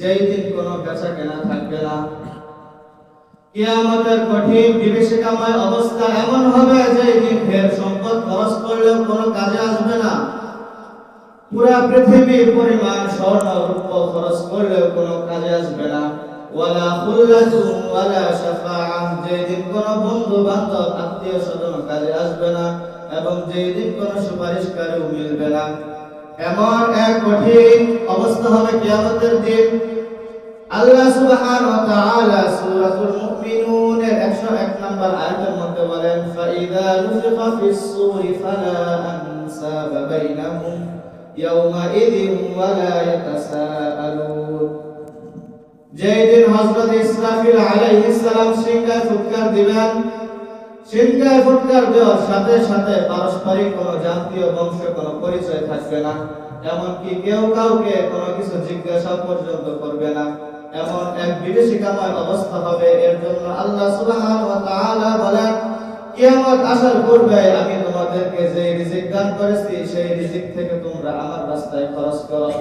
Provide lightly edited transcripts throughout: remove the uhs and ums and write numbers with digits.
যেই দিন কোনো বেচা কেনা থাকবে না। কিয়ামতের কঠিন বিভীষিকাময় অবস্থা এমন হবে যে দিন ঢের সম্পদ খরচ করলেও কোনো কাজে আসবে না। পুরা পৃথিবীর পরিমাণ স্বর্ণ রূপ খরচ করলেও কোনো কাজে আসবে না। ওয়ালা খুল্লাতুন ওয়ালা শাফাআহ, যেই দিন কোনো বন্ধু বান্ধব আত্মীয় স্বজন কাজে আসবে না এবং যেই দিন কোনো সুপারিশকারীও মিলবে না। এমন এক কঠিন অবস্থা হবে কিয়ামতের দিন। আল্লাহ সুবহানাহু ওয়া তাআলা সূরাতুল মুমিনুন এর 101 নম্বর আয়াতের মধ্যে বলেন, ফাইযা নুফিখা ফিস-সূরি ফালা আনসাবা বাইনাহুম ইয়াওমাইযিন ওয়ালা ইয়াতাসাআলুন। যেই দিন হযরত ইসরাফিল আলাইহিস সালাম সিংহায় ফুৎকার দিবেন, সিংহায় ফুৎকার দেওয়ার সাথে সাথে পারস্পরিক কোনো জাতীয় বংশ কোনো পরিচয় থাকবে না, এমনকি কেউ কাউকে কোনো কিছু জিজ্ঞাসা পর্যন্ত করবে না। এমন এক বিভীষিকাময় অবস্থা হবে। এর জন্য আল্লাহ সুবহানাহু ওয়া তাআলা বলেন, কিয়ামত আসার পূর্বে আমি তোমাদেরকে যে রিজিক দান করেছি সেই রিজিক থেকে তোমরা আমার রাস্তায় খরচ করো।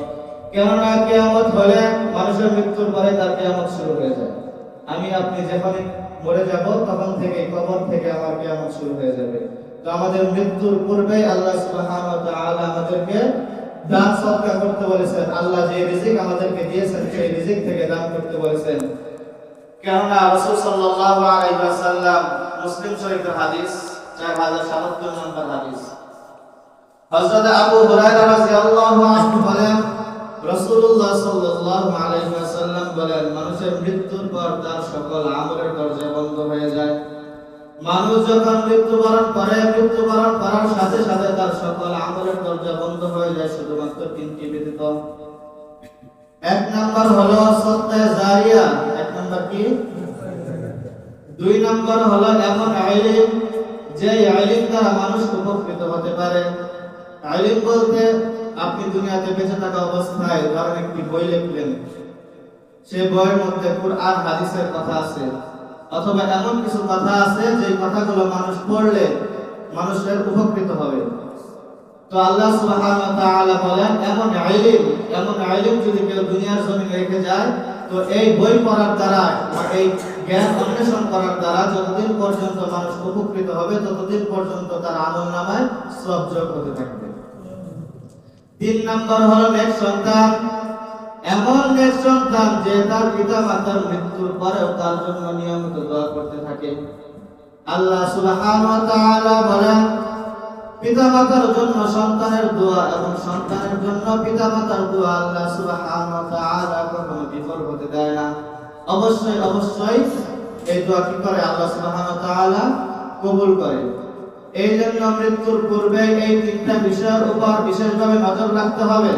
কেননা কিয়ামত হলে মানুষের মৃত্যুর পরে তার কিয়ামত শুরু হয়ে যায়। আমি আপনি যখনই মরে যাব তখন থেকে কবর থেকে আমার কিয়ামত শুরু হয়ে যাবে। তো আমাদের মৃত্যুর পূর্বে আল্লাহ সুবহানাহু ওয়া তাআলা আমাদেরকে দান সদকা করতে বলেছেন। আল্লাহ যে রিজিক আমাদেরকে দিয়েছেন সেই রিজিক থেকে দান করতে বলেছেন। কেননা রাসূল সাল্লাল্লাহু আলাইহি ওয়াসাল্লাম, মুসলিম শরীফের হাদিস 4077 নম্বর হাদিস, হযরত আবু হুরায়রা রাদিয়াল্লাহু আনহু বলেন, রাসূলুল্লাহ সাল্লাল্লাহু আলাইহি ওয়াসাল্লাম বলেন, মানুষের মৃত্যুর পর তার সকল আমলের দরজা বন্ধ হয়ে যায়। মানুষ যখন মৃত্যুবরণ করে, মৃত্যুবরণ করার সাথে সাথে তার সকল আমলের দরজা বন্ধ হয়ে যায় শুধুমাত্র তিনটি ব্যতীত। এক নাম্বার হলো সদকা জারিয়া। এক নাম্বার কি? দুই নাম্বার হলো এমন ইলম যে ইলম দ্বারা মানুষ উপকৃত হতে পারে। ইলম বলতে আপনি দুনিয়াতে বেঁচে থাকা অবস্থায় ধরেন একটি বই লিখলেন, সেই বইয়ের মধ্যে কুরআন হাদিসের কথা আছে, অথবা এমন কিছু কথা আছে যে কথাগুলো মানুষ পড়লে মানুষের উপকৃত হবে। তো আল্লাহ সুবহানাহু ওয়া তাআলা বলেন, এমন ইলম যদি কেউ দুনিয়ার জমিনে রেখে যায়, তো এই বই পড়ার দ্বারা বা এই জ্ঞান অন্বেষণ করার দ্বারা যতদিন পর্যন্ত মানুষ উপকৃত হবে ততদিন পর্যন্ত তার আমলনামায় সওয়াব যোগ হতে থাকবে। তিন নাম্বার হলো নেক সন্তান। এমন নেক সন্তান যে তার পিতা মাতার মৃত্যুর পরেও তার জন্য নিয়মিত দোয়া করতে থাকে। আল্লাহ সুবহানাহু ওয়া তাআলা বলেন, পিতামাতার জন্য সন্তানের দোয়া এবং সন্তানের জন্য পিতামাতার দোয়া আল্লাহ সুবহানাহু ওয়া তাআলা কখনো বিফল হতে দেয় না। অবশ্যই এই দোয়া কি করে? আল্লাহ সুবহানাহু ওয়া তাআলা কবুল করে। এই জন্য মৃত্যুর পূর্বে এই তিনটা বিষয়ের উপর বিশেষভাবে নজর রাখতে হবে।